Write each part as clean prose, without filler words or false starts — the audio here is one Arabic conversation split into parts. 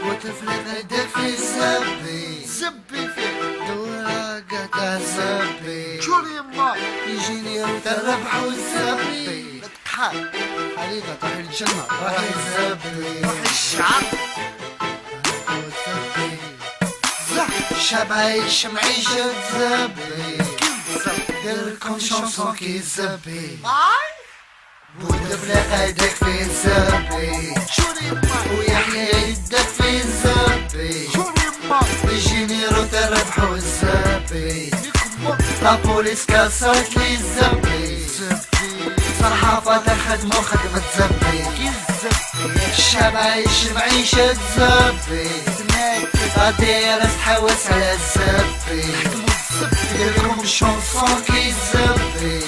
وطفل غدا في الزبي زبي في دورة قطع زبي شو يما يجيني الربح والزبي نتحال حريقة تروح الجنة راح الزبي روح الشعب شاب عايش معيشة زبي ديرلكم شونسون كي زبي وطفل غداك في الزبي شو يما ويحيى يدك في الزبي شو يما يجيني روت الربح والزبي لابوليس كسرت لي الزبي صحافة تخدمو خدمة زبي الشاب عايش معيشة زبي غادي تحوس على الزبي ديرلكم شونسون كي الزبي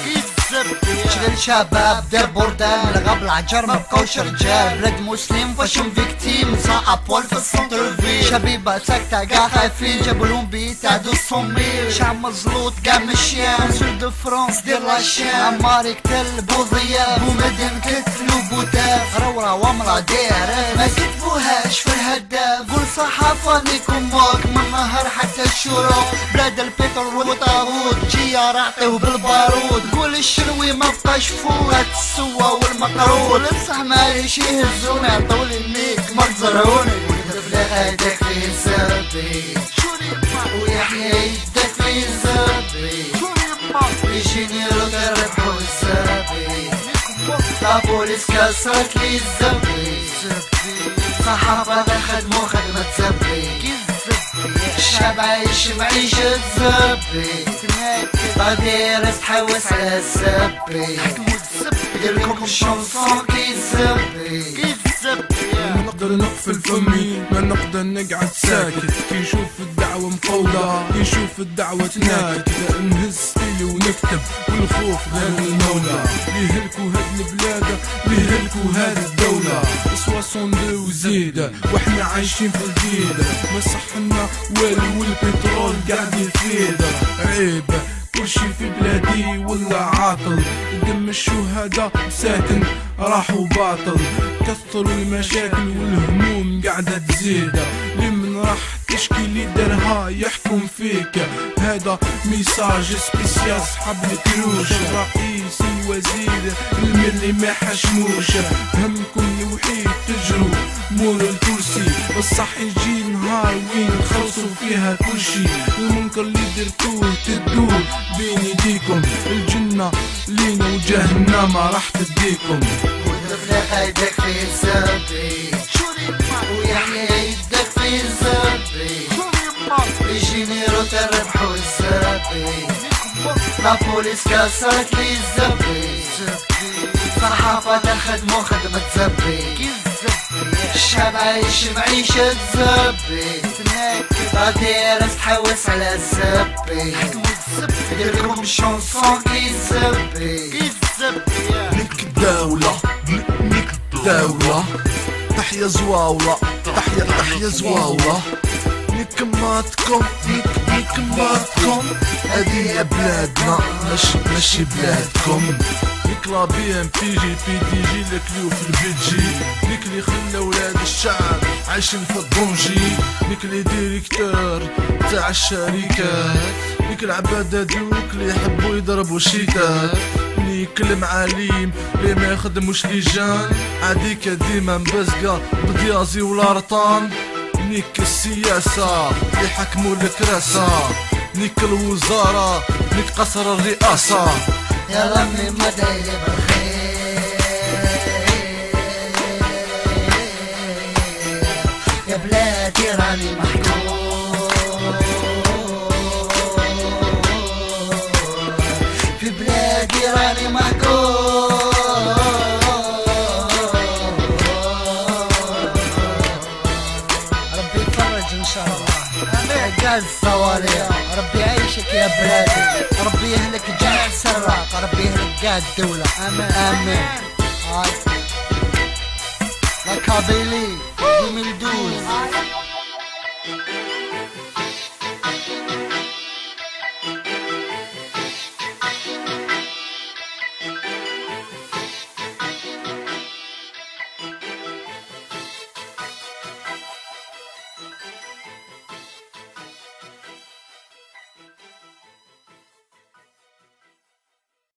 شغل شباب دير بوردال الغاب العجر مبقاوش رجال بلاد مسلم فاشن فيكتيم صعب في السنتر فيل شبيبة ساكتة قا خايفين جابولهم بيت عدو الصميل شعب مزلوط قا مشيان سود دو فرانس دير لاشان عماري كتل بوضياف بومدن كتلو بوتاف رورا وامرا ديرات ما كتبوهاش في الهداف قول صحافة نيكم موك من نهر حتى الشروق بلاد البترول والطاغوت جيار عطيو بالبارود قول الشروي ما بقاش فوق السوا والمقرود لصح ماليش يهزوني عطولي الميك مرزروني وطفل غداك في الزبي ويحيى يدك في الزبي يجيني رد الربح والزبي لابوليس كسرت لي الزبي صحافة خدمو خدمة زبي الشعب عايش معيشة زبي غادي تحوس على الزبي ديرلكم شونسون كي الزبي ما نقدر نقفل فمي ما نقدر نقعد ساكت كي نشوف الدعوة مقولة كي نشوف الدعوة تناكد نهز ستيلي ونكتب والخوف غير المولى ليهلكوا هاد البلاد ليهلكوا هاد الدولة 62 وزيادة واحنا عايشين في الجيدة ما صحنا والو والبترول قاعد يفيد عيب كلشي في بلادي ولا عاطل دم الشهداء ساكن راحوا باطل كثروا المشاكل والهموم قاعدة تزيد لمن راح تشكي اللي درها يحكم فيك هذا ميساج سبيسيال صحاب الكروش الرئيس الوزير الملي ما حشموش همكم الوحيد تجروا مور الكرسي بصح يجي نهار وين نخلصوا فيها كلشي المنكر اللي درتوه تدوه بين يديكم الجنة لينا وجهنم راح تديكم وطفل غداك في الزبي ويحيى يدك في الزبي يجيني روت الربح والزبي لابوليس كسرت لي الزبي صحافة خدمو خدمة زبي الشعب عايش معيشة زبي غادي تحوس على الزبي ديرلكم شونسون كي الزبي نيك الدولة نيك الدولة تحيا زواولة تحيا زواولة نيك ماتكم نيك ماتكم هادي بلادنا ماشي بلادكم نيك لا بي ام بي جي بي دي جي لكليو في البيجي نيك اللي خلى ولاد الشعب عايشين في الضونجي نيك لي ديريكتور تاع الشركات نيك العباد هادوك اللي يحبوا يضربوا شيتات نيك المعاليم اللي ما يخدموش لجان عاديك ديما مبزقة بديازي ولا رطان نيك السياسة اللي حكموا الكراسة نيك الوزارة نيك قصر الرئاسة يا ربي ما داير بالخير يا بلادي راني محكوم في بلادي راني محكوم ربي يفرج ان شاء الله قاز الصواريخ ربي يعيشك يا بلادي ربي يهلك جميع السراق ربي يهلك قاع الدولة آمين هاي لا كابيلي 2012